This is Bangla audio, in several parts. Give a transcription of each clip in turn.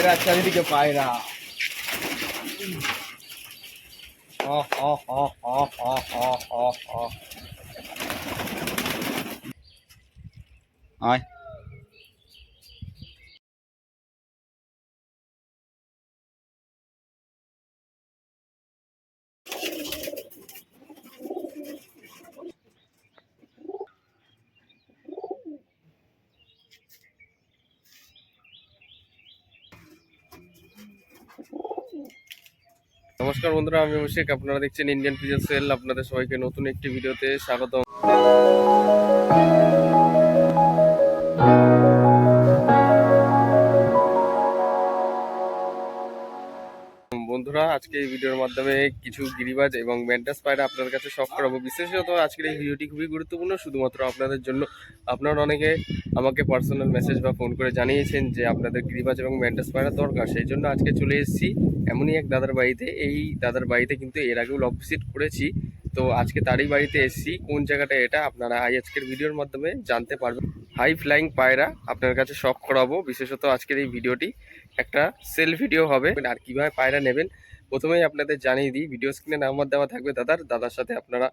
পায়রা, চারিদিকে পায়রা। আয় নমস্কার বন্ধুরা, আমি অভিষেক। আপনারা দেখছেন ইন্ডিয়ান পিজন সেল। আপনাদের সবাইকে নতুন একটি ভিডিওতে স্বাগত। বন্ধুরা, আজকে এই ভিডিওর মাধ্যমে কিছু গিরিবাজ এবং ম্যান্টাস পায়রা আপনাদের কাছে শখ করাবো। বিশেষত আজকের এই ভিডিওটি খুবই গুরুত্বপূর্ণ, শুধুমাত্র আপনাদের জন্য। আপনারা অনেকে আমাকে পার্সোনাল মেসেজ বা ফোন করে জানিয়েছেন যে আপনাদের গিরিবাজ এবং ম্যান্টাস পায়রা দরকার। সেই জন্য আজকে চলে এসেছি এমনই এক দাদার বাড়িতে। এই দাদার বাড়িতে কিন্তু এর আগেও লব ভিজিট করেছি, তো আজকে তারই বাড়িতে এসেছি। কোন জায়গাটা এটা আপনারা আজকের ভিডিওর মাধ্যমে জানতে পারবেন। হাই ফ্লাইং পায়রা আপনার কাছে শখ করাবো। বিশেষত আজকের এই ভিডিওটি একটা সেল ভিডিও হবে। আর কিভাবে পায়রা নেবেন প্রথমেই আপনাদের জানিয়ে দিই, ভিডিও স্ক্রিনে নাম্বার দেওয়া থাকবে দাদার সাথে আপনারা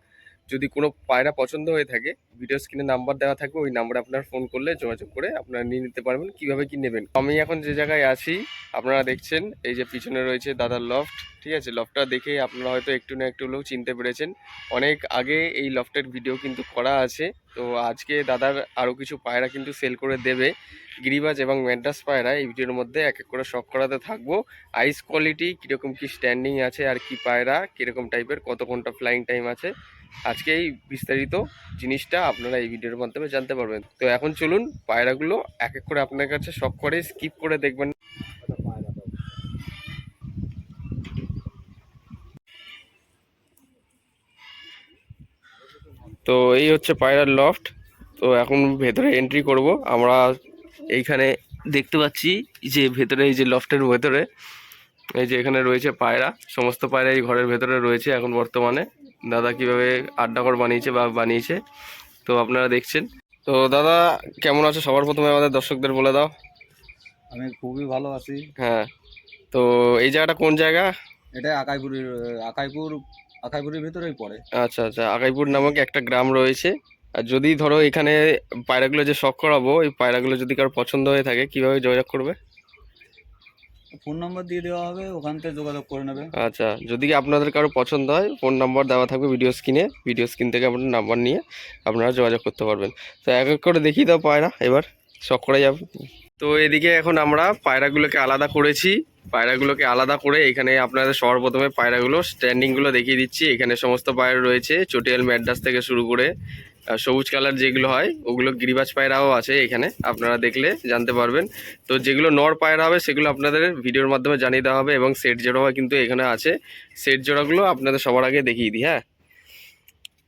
যদি কোনো পায়রা পছন্দ হয়ে থাকে, ভিডিও স্ক্রিনে নাম্বার দেওয়া থাকবে, ওই নাম্বারে আপনারা ফোন করলে যোগাযোগ করে আপনারা নিয়ে নিতে পারবেন কিভাবে কি নেবেন। আমি এখন যে জায়গায় আছি আপনারা দেখছেন, এই যে পিছনে রয়েছে দাদার লফট। ঠিক আছে, লফটটা দেখে আপনারা হয়তো একটু না একটু হলেও চিনতে পেরেছেন। অনেক আগে এই লফটের ভিডিও কিন্তু করা আছে। তো আজকে দাদার আরও কিছু পায়রা কিন্তু সেল করে দেবে, গিরিবাজ এবং ম্যান্টাস পায়রা। এই ভিডিওর মধ্যে এক এক করে শখ করাতে থাকবো। আইস কোয়ালিটি কীরকম কি স্ট্যান্ডিং আছে, আর কি পায়রা কীরকম টাইপের, কত ঘন্টা ফ্লাইং টাইম আছে, আজকে এই বিস্তারিত জিনিসটা আপনারা এই ভিডিওর মাধ্যমে জানতে পারবেন। তো এখন চলুন পায়রাগুলো এক এক করে আপনার কাছে শখ করে স্কিপ করে দেখবেন। তো এই হচ্ছে পায়রার লফট। তো এখন ভেতরে এন্ট্রি করব আমরা। এইখানে দেখতে পাচ্ছি যে ভেতরে, এই যে লফটের ভেতরে এই যে এখানে রয়েছে পায়রা। সমস্ত পায়রা এই ঘরের ভেতরে রয়েছে এখন বর্তমানে। দাদা কিভাবে আড্ডাঘর বানিয়েছে তো আপনারা দেখছেন। তো দাদা কেমন আছো সবার প্রথমে আমাদের দর্শকদের বলে দাও। আমি খুবই ভালো আছি। হ্যাঁ, তো এই জায়গাটা কোন জায়গা? এটা আকাইপুরের ভিতরেই পড়ে। আচ্ছা আচ্ছা, আগাইপুর নামক একটা গ্রাম রয়েছে। আর যদি ধরো এখানে পায়রাগুলো যে শখ করাবো, এই পায়রাগুলো যদি কারো পছন্দ হয়ে থাকে কিভাবে যোগাযোগ করবে? ফোন নাম্বার দিয়ে দেওয়া হবে, ওখান থেকে যোগাযোগ করে নেবে। আচ্ছা, যদি আপনাদের কারো পছন্দ হয় ফোন নাম্বার দেওয়া থাকবে ভিডিও স্ক্রিন থেকে আপনার নাম্বার নিয়ে আপনারা যোগাযোগ করতে পারবেন। তো এক এক করে দেখিয়ে দাও পায়রা, এবার শখ করা যাবে। তো এদিকে এখন আমরা পায়রাগুলোকে আলাদা করেছি। পায়রাগুলোকে আলাদা করে এখানে আপনাদের সবার প্রথমে পায়রাগুলো স্ট্যান্ডিংগুলো দেখিয়ে দিচ্ছি। এখানে সমস্ত পায়রা রয়েছে, চটিয়াল ম্যাড্রাস থেকে শুরু করে সবুজ কালার যেগুলো হয় ওগুলো গিরিবাজ পায়রাও আছে এখানে, আপনারা দেখলে জানতে পারবেন। তো যেগুলো নর পায়রা হবে সেগুলো আপনাদের ভিডিওর মাধ্যমে জানিয়ে দেওয়া হবে, এবং সেট জোড়া কিন্তু এখানে আছে। সেট জোড়াগুলো আপনাদের সবার আগে দেখিয়ে দিই। হ্যাঁ,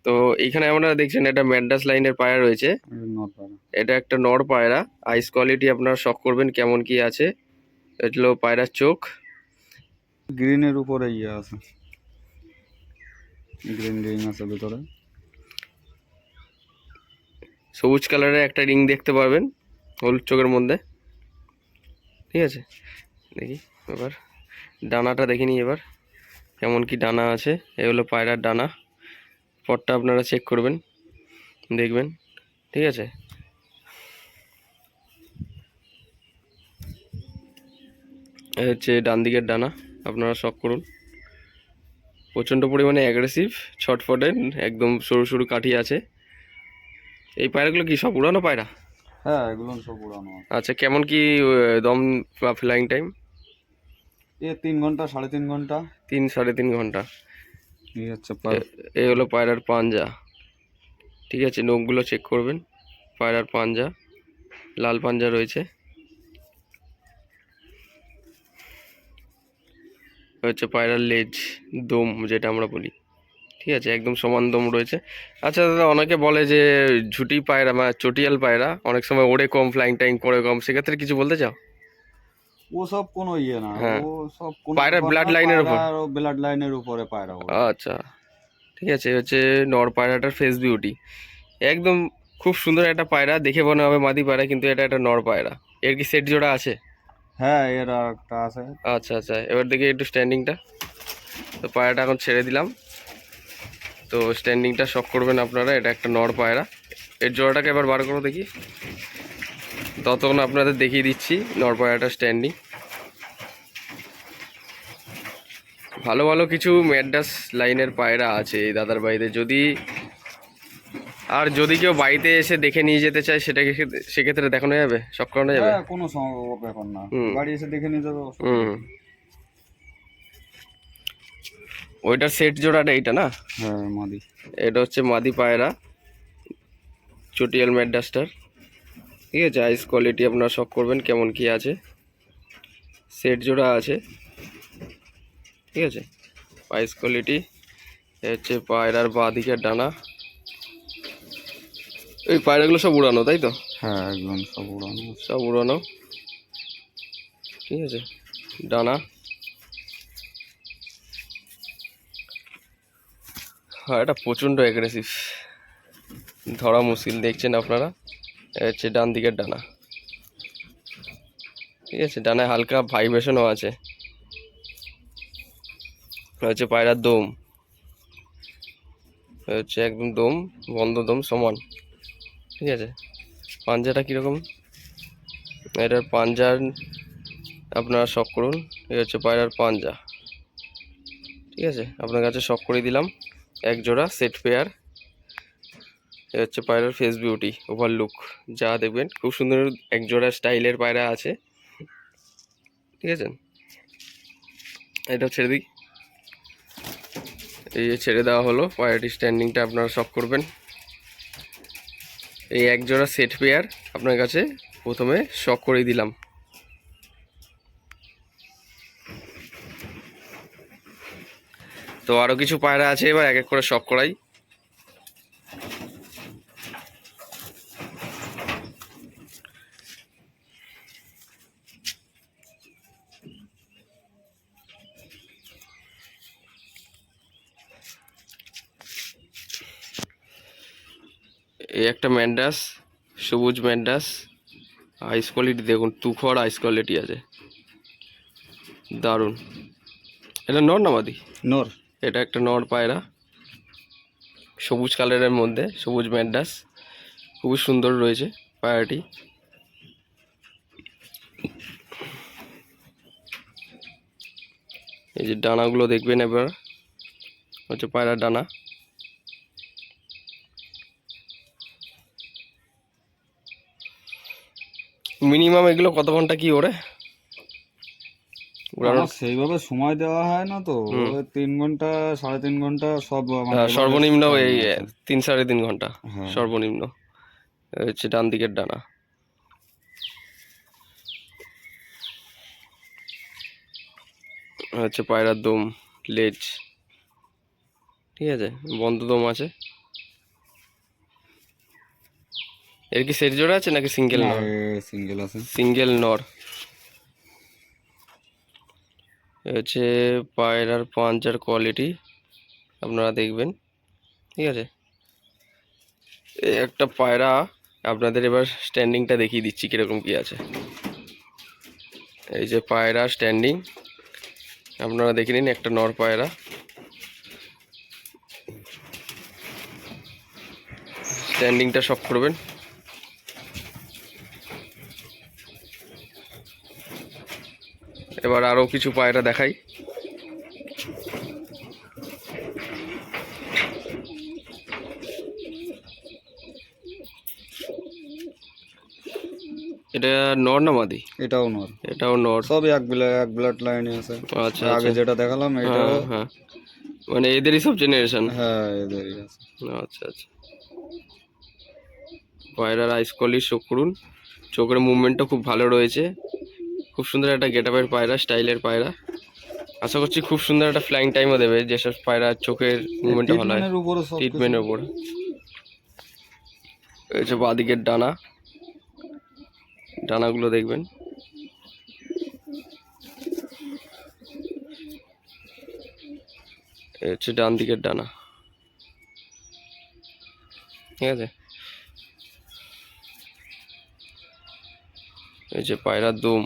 তো এইখানে আপনারা দেখছেন এটা ম্যাড্রাস লাইনের পায়রা রয়েছে। এটা একটা নর পায়রা। আইস কোয়ালিটি আপনারা শখ করবেন কেমন কি আছে। এটা হলো পায়রার চোখ, গ্রিনের উপরে আছে, গ্রিন রিং আছে ভিতরে। সবুজ কালারের একটা রিং দেখতে পারবেন হলুদ চোখের মধ্যে। ঠিক আছে, দেখি এবার ডানাটা দেখিনি এবার কেমন কি ডানা আছে। এ হলো পায়রার ডানা, পটটা আপনারা চেক করবেন, দেখবেন। ঠিক আছে, এই হচ্ছে ডান দিকের ডানা, আপনারা শখ করুন। প্রচণ্ড পরিমাণে অ্যাগ্রেসিভ, ছটফটে, একদম সরু সরু কাঠি আছে। এই পায়রাগুলো কি সব উড়ানো পায়রা? হ্যাঁ, এগুলো সব উড়ানো। আচ্ছা, কেমন কি দম বা ফ্লাইং টাইম? 3 ঘন্টা, 3.5 ঘন্টা। 3-3.5 ঘন্টা। এই হচ্ছে এই হলো পায়রার পাঞ্জা। ঠিক আছে, নখগুলো চেক করবেন। পায়রার পাঞ্জা, লাল পাঞ্জা রয়েছে। হচ্ছে পায়রার লেজ, দম যেটা আমরা বলি। ঠিক আছে, একদম সমান দম রয়েছে। আচ্ছা দাদা, অনেকে বলে যে ঝুটি পায়রা বা চটিয়াল পায়রা অনেক সময় ওড়ে কম, ফ্লাইং টাইম করে কম, সেক্ষেত্রে কিছু বলতে চাও? ও সব কোনো না, হ্যাঁ, ও সব পায়রার ব্লাড লাইনের উপর। ব্লাড লাইনের উপরে পায়রা। আচ্ছা, ঠিক আছে, হচ্ছে নর পায়রাটার ফেস বিউটি একদম খুব সুন্দর একটা পায়রা, দেখে মনে হবে মাদি পায়রা, কিন্তু এটা একটা নর পায়রা। এর কি সেট জোড়া আছে? হ্যাঁ এর আর একটা আছে। আচ্ছা আচ্ছা, এবার দেখি একটু স্ট্যান্ডিংটা। তো পায়রাটা এখন ছেড়ে দিলাম। তো স্ট্যান্ডিংটা শখ করবেন আপনারা, এটা একটা নর পায়রা। এর জোড়াটাকে এবার বার করো দেখি। ততক্ষণ আপনাদের দেখিয়ে দিচ্ছি নর পায়রাটা স্ট্যান্ডিং। ভালো ভালো কিছু ম্যাড্রাস লাইনের পায়রা আছে এই দাদার বাড়িতে। যদি কেউ বাড়িতে এসে দেখে নিয়ে যেতে চায় সেটাকে সেক্ষেত্রে দেখানো যাবে, সব করানো যাবে। হ্যাঁ কোনো ব্যাপার না, হুম বাড়ি এসে দেখে নিয়ে যাবে, অসুবিধা হুম। নেই। ওইটার সেট জোড়াটা এইটা না? হ্যাঁ মাদি। এটা হচ্ছে মাদি পায়রা, চটিয়াল ম্যাড্রাস্টার। ঠিক আছে, আইস কোয়ালিটি আপনারা শখ করবেন কেমন কি আছে। সেট জোড়া আছে, ঠিক আছে। আইস কোয়ালিটি। হচ্ছে পায়রার বাঁ দিকের ডানা। এই পায়রাগুলো সব উড়ানো তাই তো? হ্যাঁ একদম সব উড়ানো। সব উড়ানো, ঠিক আছে। ডানা, হ্যাঁ এটা প্রচণ্ড অ্যাগ্রেসিভ, ধরা মুশকিল। দেখছেন আপনারা, এ হচ্ছে ডান দিকের ডানা, ঠিক আছে। ডানায় হালকা ভাইব্রেশনও আছে। হচ্ছে পায়রার দম, হচ্ছে একদম দম বন্ধ, দম সমান, ঠিক আছে। পাঞ্জাটা কীরকম, এটার পাঞ্জার আপনারা শখ করুন। এই হচ্ছে পায়রার পাঞ্জা, ঠিক আছে। আপনার কাছে শখ করে দিলাম এক জোড়া সেট পেয়ার। এ হচ্ছে পায়রার ফেস বিউটি, ওভারলুক যা দেখবেন খুব সুন্দর এক জোড়া স্টাইলের পায়রা আছে, ঠিক আছে। এটা ছেড়ে দিই, এই যে ছেড়ে দেওয়া হলো। পায়রাটি স্ট্যান্ডিংটা আপনারা শখ করবেন। এই এক জোড়া সেট পেয়ার আপনার কাছে প্রথমে শখ করে দিলাম। তো আরও কিছু পায়রা আছে, এবার এক এক করে শখ করাই। এই একটা ম্যান্ডাস, সবুজ ম্যান্ডাস। আইস কোয়ালিটি দেখুন, তুখর আইস কোয়ালিটি আছে, দারুণ। এটা নর না মাদি? নর। এটা একটা নর পায়রা, সবুজ কালারের মধ্যে, সবুজ ম্যান্ডাস, খুবই সুন্দর রয়েছে পায়রাটি। এই যে ডানাগুলো দেখবেন এবার, হচ্ছে পায়রার ডানা। মিনিমাম এগুলো কত ঘন্টা কি ওড়ে? আমার সেইভাবে সময় দেওয়া হয় না তো, হুম। ওই 3 ঘন্টা 3.5 ঘন্টা সব মানে এভাবে সর্বনিম্ন time এই আছে। 3-3.5 ঘন্টা হ্যাঁ সর্বনিম্ন। এই হচ্ছে ডান দিকের ডানা, হচ্ছে পায়রার দম, লেজ, ঠিক আছে, বন্ধ দম আছে। এর কি সেট জোড়া আছে নাকি সিঙ্গেল না, নর? সিঙ্গেল আছে। সিঙ্গেল নর। এ হচ্ছে পায়রার পাঞ্জার কোয়ালিটি আপনারা দেখবেন, ঠিক আছে। এই একটা পায়রা আপনাদের এবার স্ট্যান্ডিংটা দেখিয়ে দিচ্ছি কীরকম কি আছে। এই যে পায়রা স্ট্যান্ডিং আপনারা দেখে নিন, একটা নর পায়রা। স্ট্যান্ডিংটা শখ করবেন। এবার আরও কিছু পায়রা দেখাই। এটা নর না মাদি? এটাও নর। এটাও নর। সব এক ব্লাড লাইনে আছে। আচ্ছা আগে আচ্ছা, যেটা দেখালাম এটা। হ্যাঁ হ্যাঁ, মানে এদেরই সব জেনারেশন। হ্যাঁ এদেরই আছে। আচ্ছা আচ্ছা। পায়রার আইস কোয়ালিটি শো করুন, চোখের মুভমেন্টটা খুব ভালো রয়েছে। খুব সুন্দর একটা গেট আপের পায়রা, স্টাইলের পায়রা। আশা করছি খুব সুন্দর একটা ফ্লাইং টাইমও দেবে, যেসব পায়রা চোখের মুভমেন্টটা ভালো হয়। ট্রিটমেন্টের উপরে সব কিছু। ট্রিটমেন্টের উপর। এই হচ্ছে বাঁদিকের ডানা, ডানাগুলো দেখবেন। এই হচ্ছে ডান দিকের ডানা, ঠিক আছে। এই যে পায়রার দম,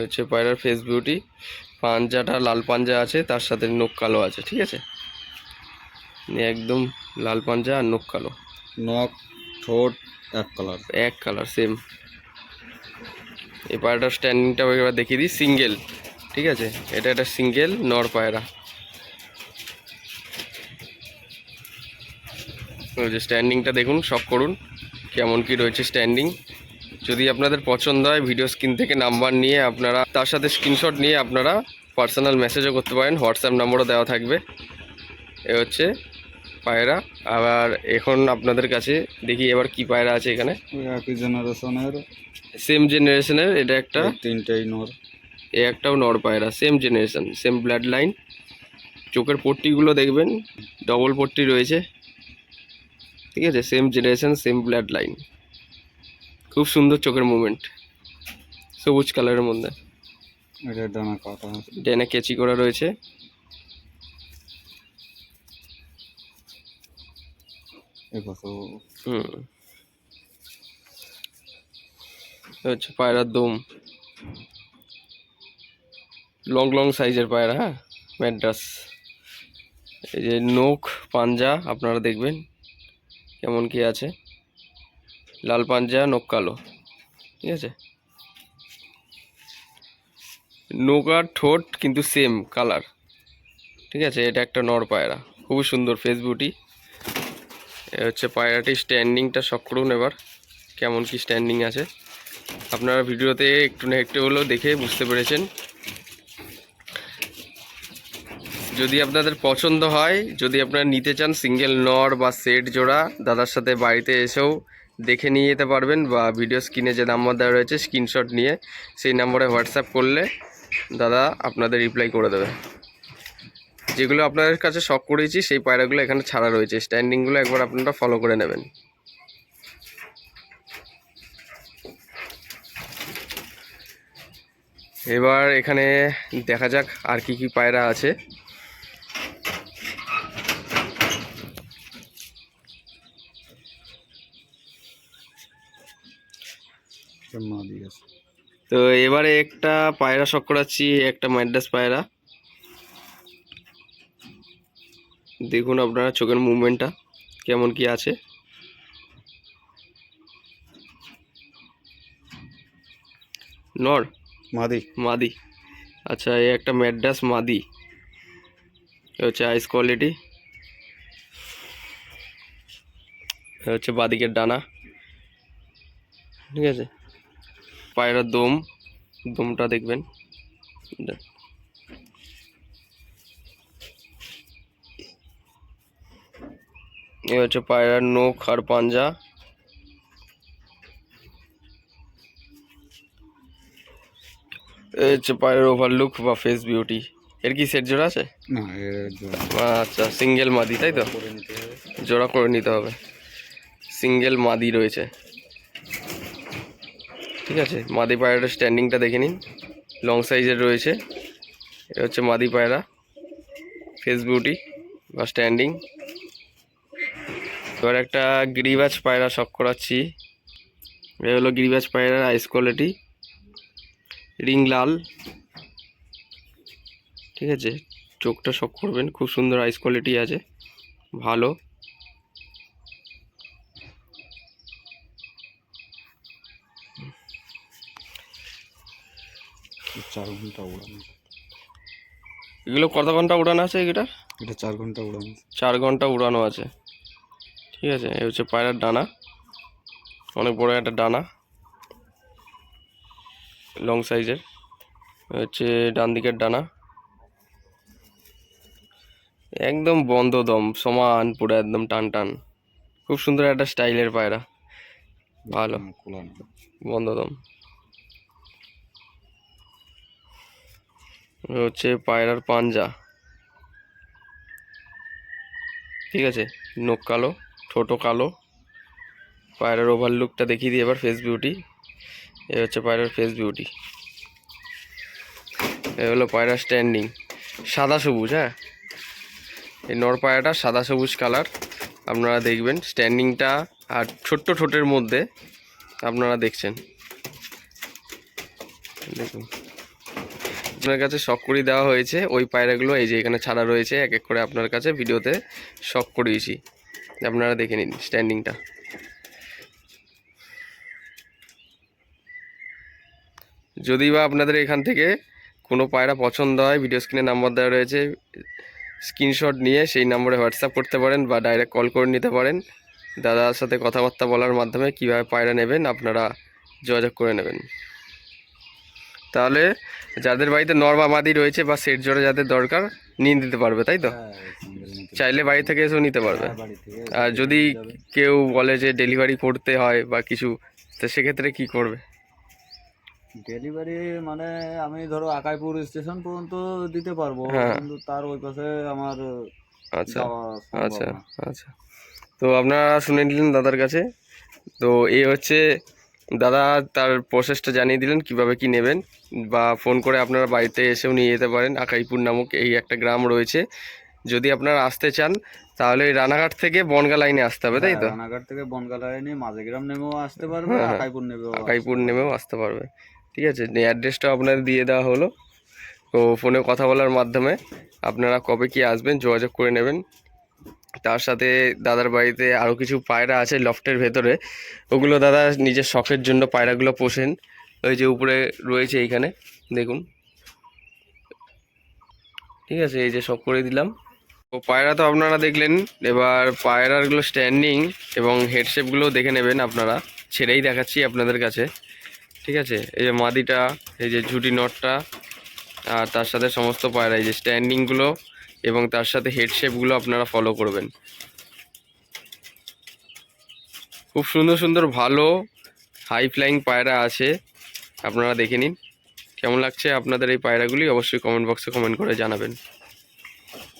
হচ্ছে পায়রার ফেস বিউটি, পাঞ্জাটা লাল পাঞ্জা আছে, তার সাথে নখ কালো আছে, ঠিক আছে, একদম লাল পাঞ্জা আর নখ কালো, নখ ঠোঁট এক কালার। এক কালার সেম। এই পায়রাটার স্ট্যান্ডিংটাও এবার দেখিয়ে দিই, সিঙ্গেল, ঠিক আছে, এটা একটা সিঙ্গেল নর পায়রা। ওই যে স্ট্যান্ডিংটা দেখুন, শক করুন কেমন কি রয়েছে স্ট্যান্ডিং। যদি আপনাদের পছন্দ হয় ভিডিও স্ক্রিন থেকে নাম্বার নিয়ে আপনারা তার সাথে স্ক্রিনশট নিয়ে আপনারা পার্সোনাল মেসেজও করতে পারেন, হোয়াটসঅ্যাপ নম্বরও দেওয়া থাকবে। এ হচ্ছে পায়রা। আবার এখন আপনাদের কাছে দেখি এবার কি পায়রা আছে এখানে, ওই একই জেনারেশনের সেম জেনারেশনের, এটা একটা, তিনটেই নর। এ একটাও নর পায়রা, same generation, same blood line. চোখের পট্টিগুলো দেখবেন ডবল পট্টি রয়েছে, ঠিক আছে, same generation, same blood line, খুব সুন্দর চোখের মুভমেন্ট, সবুজ কালারের মধ্যে, এটা ডানা কাটা আছে। ডেনে কেচি করা রয়েছে। এপাশে হচ্ছে পায়রার দম, লং লং সাইজের পায়রা, হ্যাঁ, ম্যাড্রাস। এই যে নখ পাঞ্জা আপনারা দেখবেন কেমন কি আছে, লাল পাঞ্জা, নখ কালো, ঠিক আছে, নখ আর ঠোঁট কিন্তু সেম কালার, ঠিক আছে। এটা একটা নর পায়রা, খুবই সুন্দর ফেস বিউটি। এ হচ্ছে পায়রাটি স্ট্যান্ডিংটা শক করুন এবার কেমন কি স্ট্যান্ডিং আছে। আপনারা ভিডিওতে একটু না একটু হলেও দেখে বুঝতে পেরেছেন। যদি আপনাদের পছন্দ হয়, যদি আপনারা নিতে চান সিঙ্গেল নর বা সেট জোড়া, দাদার সাথে বাড়িতে এসেও দেখে নিয়ে যেতে পারবেন, বা ভিডিও স্ক্রিনে যে নাম্বার দেওয়া রয়েছে স্ক্রিনশট নিয়ে সেই নম্বরে হোয়াটসঅ্যাপ করলে দাদা আপনাদের রিপ্লাই করে দেবে। যেগুলো আপনাদের কাছে শখ করেছি সেই পায়রাগুলো এখানে ছাড়া রয়েছে, স্ট্যান্ডিংগুলো একবার আপনারা ফলো করে নেবেন। এবার এখানে দেখা যাক আর কি কি পায়রা আছে। মাদি আছে। তো এবারে একটা পায়রা শখ করাচ্ছি, একটা ম্যাড্রাস পায়রা। দেখুন আপনারা চোখের মুভমেন্টটা কেমন কি আছে। নর মাদি মাদি, আচ্ছা, এই একটা ম্যাড্রাস মাদি, এ হচ্ছে আইস কোয়ালিটি, এ হচ্ছে বাদিকের ডানা, ঠিক আছে। পায়রার দমটা দেখবেন, এ হচ্ছে পায়রার নখ আর পাঞ্জা। এই হচ্ছে পায়রার ওভারলুক বা ফেস বিউটি। এর কি সেট জোড়া আছে? না, এর জোড়া আচ্ছা, সিঙ্গেল মাদি, তাই তো, করে নিতে হবে। জোড়া করে নিতে হবে, সিঙ্গেল মাদি রয়েছে, ঠিক আছে। মাদি পায়রাটার স্ট্যান্ডিংটা দেখে নিন, লং সাইজের রয়েছে। এটা হচ্ছে মাদি পায়রা ফেস বিউটি বা স্ট্যান্ডিং। এবার একটা গিরিবাজ পায়রা শখ করাচ্ছি। এটা হলো গিরিবাজ পায়রার আইস কোয়ালিটি, রিং লাল, ঠিক আছে। চোখটা শখ করবেন, খুব সুন্দর আইস কোয়ালিটি আছে, ভালো। চার ঘন্টা উড়ানো। এগুলো কত ঘন্টা উড়ানো আছে? এটা 4 ঘন্টা উড়ানো। 4 ঘন্টা উড়ানো আছে, ঠিক আছে। এই হচ্ছে পায়রার ডানা, অনেক বড় একটা ডানা, লং সাইজের। হচ্ছে ডান দিকের ডানা, একদম বন্ধ দম, সমান পুরো একদম টান টান, খুব সুন্দর একটা স্টাইলের পায়রা, ভালো বন্ধ দম। হচ্ছে পায়রার পাঞ্জা, ঠিক আছে, নখ কালো, ঠোঁটও কালো। পায়রার ওভারলুকটা দেখিয়ে দিই এবার, ফেস বিউটি। এ হচ্ছে পায়রার ফেস বিউটি, এ হলো পায়রার স্ট্যান্ডিং, সাদা সবুজ, হ্যাঁ, এই নর পায়রাটা সাদা সবুজ কালার। আপনারা দেখবেন স্ট্যান্ডিংটা আর ছোট্ট ঠোঁটের মধ্যে আপনারা দেখছেন, দেখুন আপনার কাছে শখ করে দেওয়া হয়েছে ওই পায়রাগুলো এই যে এখানে ছাড়া রয়েছে, এক এক করে আপনার কাছে ভিডিওতে শখ করিয়েছি, আপনারা দেখে নিন স্ট্যান্ডিংটা। যদি বা আপনাদের এখান থেকে কোনো পায়রা পছন্দ হয়, ভিডিও স্ক্রিনে নাম্বার দেওয়া রয়েছে, স্ক্রিনশট নিয়ে সেই নম্বরে হোয়াটসঅ্যাপ করতে পারেন বা ডাইরেক্ট কল করে নিতে পারেন। দাদার সাথে কথাবার্তা বলার মাধ্যমে কিভাবে পায়রা নেবেন আপনারা যোগাযোগ করে নেবেন। তাহলে যাদের বাড়িতে নর বা মাদি রয়েছে বা সেট জোড়া যাদের দরকার নিয়ে দিতে পারবে, তাই তো? হ্যাঁ, সিঙ্গেল নিতে চাইলে বাড়ি থেকে এসেও নিতে পারবে। হ্যাঁ, বাড়ি থেকে আর যদি নিয়ে যাবে। কেউ বলে যে ডেলিভারি করতে হয় বা কিছু, তো সেক্ষেত্রে কি করবে? ডেলিভারি মানে আমি ধরো আকাইপুর স্টেশন পর্যন্ত দিতে পারবো, হ্যাঁ। কিন্তু তার ওই পাশে আমার আচ্ছা যাওয়া সম্ভব আচ্ছা না। আচ্ছা। তো আপনারা শুনে নিলেন দাদার কাছে। তো এই হচ্ছে দাদা তার প্রসেসটা জানিয়ে দিলেন কিভাবে কি নেবেন, বা ফোন করে আপনারা বাড়িতে এসেও নিয়ে যেতে পারেন। আকাইপুর নামক এই একটা গ্রাম রয়েছে, যদি আপনারা আসতে চান তাহলে এই রানাঘাট থেকে বনগা লাইনে আসতে হবে, তাই হ্যাঁ, তো? রানাঘাট থেকে বনগা লাইনে মাঝেগ্রাম নেমেও আসতে পারবে, হ্যাঁ হ্যাঁ, আকাইপুর নেমেও আকাইপুর আসতে নেমেও পারবে। আসতে পারবে। ঠিক আছে, অ্যাড্রেসটাও আপনাদের দিয়ে দেওয়া হলো। তো ফোনে কথা বলার মাধ্যমে আপনারা কবে কি আসবেন যোগাযোগ করে নেবেন। তার সাথে দাদার বাড়িতে আরও কিছু পায়রা আছে লফটের ভেতরে, ওগুলো দাদা নিজের শখের জন্য পায়রাগুলো পোষেন। ওই যে উপরে রয়েছে এইখানে দেখুন, ঠিক আছে, এই যে শখ করে দিলাম। তো পায়রা তো আপনারা দেখলেন, এবার পায়রাগুলো স্ট্যান্ডিং এবং হেডশেপগুলো দেখে নেবেন আপনারা, ছেড়েই দেখাচ্ছি আপনাদের কাছে। ঠিক আছে, এই যে মাদিটা, এই যে ঝুটি নটটা, আর তার সাথে সমস্ত পায়রা, এই যে স্ট্যান্ডিংগুলো এবং তার সাথে হেডশেপগুলো আপনারা ফলো করবেন। খুব সুন্দর সুন্দর ভালো হাই ফ্লাইং পায়রা আছে, আপনারা দেখে নিন। কেমন লাগছে আপনাদের এই পায়রাগুলি অবশ্যই কমেন্ট বক্সে কমেন্ট করে জানাবেন।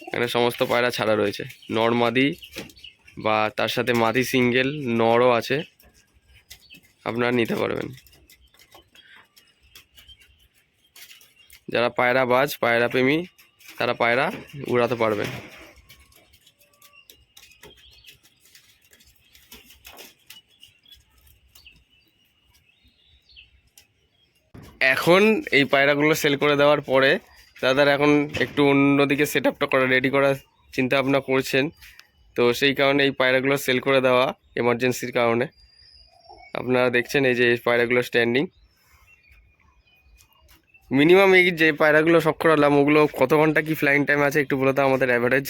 এখানে সমস্ত পায়রা ছাড়া রয়েছে, নর মাদি বা তার সাথে মাদি সিঙ্গেল নরও আছে, আপনারা নিতে পারবেন। যারা পায়রা বাজ পায়রা প্রেমী তারা পায়রা উড়াতে পারবেন। এখন এই পায়রাগুলো সেল করে দেওয়ার পরে দাদার এখন একটু অন্যদিকে সেট আপটা করা রেডি করার চিন্তা ভাবনা করছেন। তো সেই কারণে এই পায়রাগুলো সেল করে দেওয়া এমার্জেন্সির কারণে। আপনারা দেখছেন এই যে এই পায়রাগুলো স্ট্যান্ডিং। মিনিমাম এই যে পায়রাগুলো সব করালাম ওগুলো কত ঘন্টা কি ফ্লাইং টাইম আছে একটু বলো তো আমাদের অ্যাভারেজ?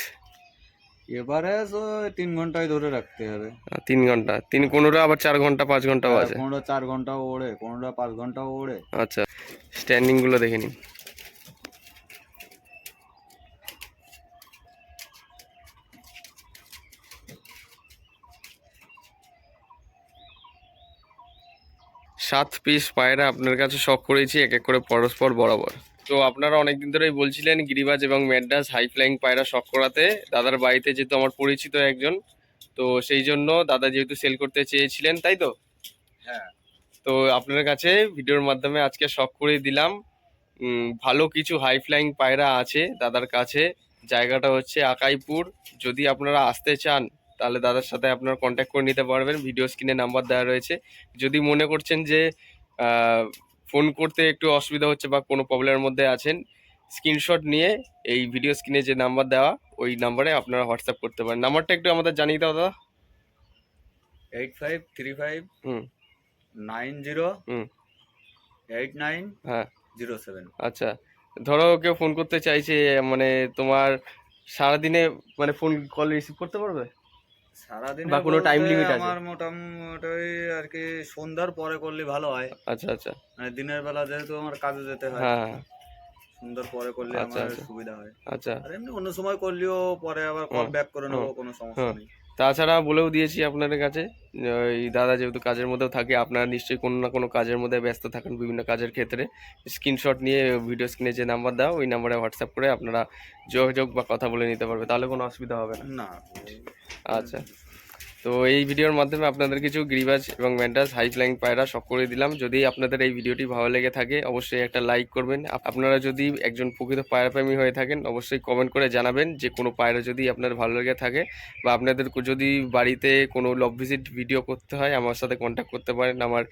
এবারে তো 3 ঘন্টায় ধরে রাখতে হবে। 3 ঘন্টা, কোনোটা আবার 4 ঘন্টা 5 ঘন্টাও হ্যাঁ, আছে। কোনোটা 4 ঘন্টাও ওড়ে, কোনোটা 5 ঘন্টাও ওড়ে। আচ্ছা, স্ট্যান্ডিংগুলো দেখে নিন। সাত পিস পায়রা আপনার কাছে শখ করেছি এক এক করে পরস্পর বরাবর। তো আপনারা অনেকদিন ধরেই বলছিলেন গিরিবাজ এবং ম্যাড্রাস হাই ফ্লাইং পায়রা শখ করাতে। দাদার বাড়িতে যেহেতু আমার পরিচিত একজন, তো সেই জন্য দাদা যেহেতু সেল করতে চেয়েছিলেন, তাই তো? হ্যাঁ, তো আপনার কাছে ভিডিওর মাধ্যমে আজকে শখ করে দিলাম। ভালো কিছু হাই ফ্লাইং পায়রা আছে দাদার কাছে। জায়গাটা হচ্ছে আকাইপুর। যদি আপনারা আসতে চান তাহলে দাদার সাথে আপনারা কন্ট্যাক্ট করে নিতে পারবেন, ভিডিও স্ক্রিনে নাম্বার দেওয়া রয়েছে। যদি মনে করছেন যে ফোন করতে একটু অসুবিধা হচ্ছে বা কোনো প্রবলেমের মধ্যে আছেন, স্ক্রিনশট নিয়ে এই ভিডিও স্ক্রিনে যে নাম্বার দেওয়া ওই নাম্বারে আপনারা হোয়াটসঅ্যাপ করতে পারেন। নাম্বারটা একটু আমাদের জানিয়ে দাও দাদা। 8535 হুম 90 হুম 8907। হ্যাঁ আচ্ছা, ধরো কেউ ফোন করতে চাইছে, মানে তোমার সারাদিনে মানে ফোন কল রিসিভ করতে পারবে সারাদিনে বা কোনো টাইম বলতে লিমিট আছে? আমার মোটামুটি আর কি সন্ধ্যার পরে করলে ভালো হয়। আচ্ছা আচ্ছা, মানে দিনের বেলা যেহেতু আমার কাজে যেতে হয়, হ্যাঁ হ্যাঁ, সন্ধ্যার পরে করলে আচ্ছা আমার আচ্ছা সুবিধা হয়। আচ্ছা। আর এমনি অন্য সময় করলেও পরে আবার কল হুম ব্যাক করে হুম নেবো, কোনো সমস্যা হুম। নেই। তাছাড়া বলেও দিয়েছি আপনাদের কাছে, এই দাদা যেহেতু কাজের মধ্যেও থাকে, আপনারা নিশ্চয়ই কোনো না কোনো কাজের মধ্যে ব্যস্ত থাকেন বিভিন্ন কাজের ক্ষেত্রে। স্ক্রিনশট নিয়ে ভিডিও স্ক্রিনে যে নাম্বার দাও ওই নাম্বারে হোয়াটসঅ্যাপ করে আপনারা যোগাযোগ বা কথা বলে নিতে পারবে, তাহলে কোনো অসুবিধা হবে না। না, আচ্ছা, তো এই ভিডিওর মাধ্যমে আপনাদের কিছু গিরিবাজ এবং ম্যান্টাস হাই ফ্লাইং পায়রা শখ করে দিলাম। যদি আপনাদের এই ভিডিওটি ভালো লেগে থাকে অবশ্যই একটা লাইক করবেন। আপনারা যদি একজন প্রকৃত পায়রাপ্রেমী হয়ে থাকেন অবশ্যই কমেন্ট করে জানাবেন যে কোনো পায়রা যদি আপনার ভালো লেগে থাকে, বা আপনাদের যদি বাড়িতে কোনো লব ভিজিট ভিডিও করতে হয় আমার সাথে কন্ট্যাক্ট করতে পারেন। আমার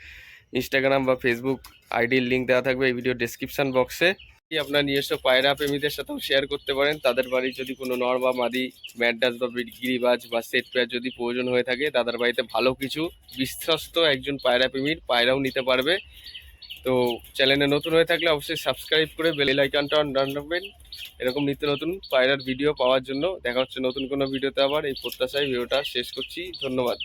ইনস্টাগ্রাম বা ফেসবুক আইডির লিঙ্ক দেওয়া থাকবে এই ভিডিও ডেসক্রিপশান বক্সে। আপনার নিজস্ব পায়রা প্রেমীদের সাথেও শেয়ার করতে পারেন। তাদের বাড়ির যদি কোনো নর বা মাদি ম্যাড্রাস বা গিরিবাজ বা সেট পেয়ার যদি প্রয়োজন হয়ে থাকে, তাদের বাড়িতে ভালো কিছু বিশ্বস্ত একজন পায়রা প্রেমীর পায়রাও নিতে পারবে। তো চ্যানেলে নতুন হয়ে থাকলে অবশ্যই সাবস্ক্রাইব করে বেল আইকনটা অন রাখবেন এরকম নিত্য নতুন পায়রার ভিডিও পাওয়ার জন্য। দেখা হচ্ছে নতুন কোনো ভিডিওতে, আবার এই প্রত্যাশায় ভিডিওটা শেষ করছি। ধন্যবাদ।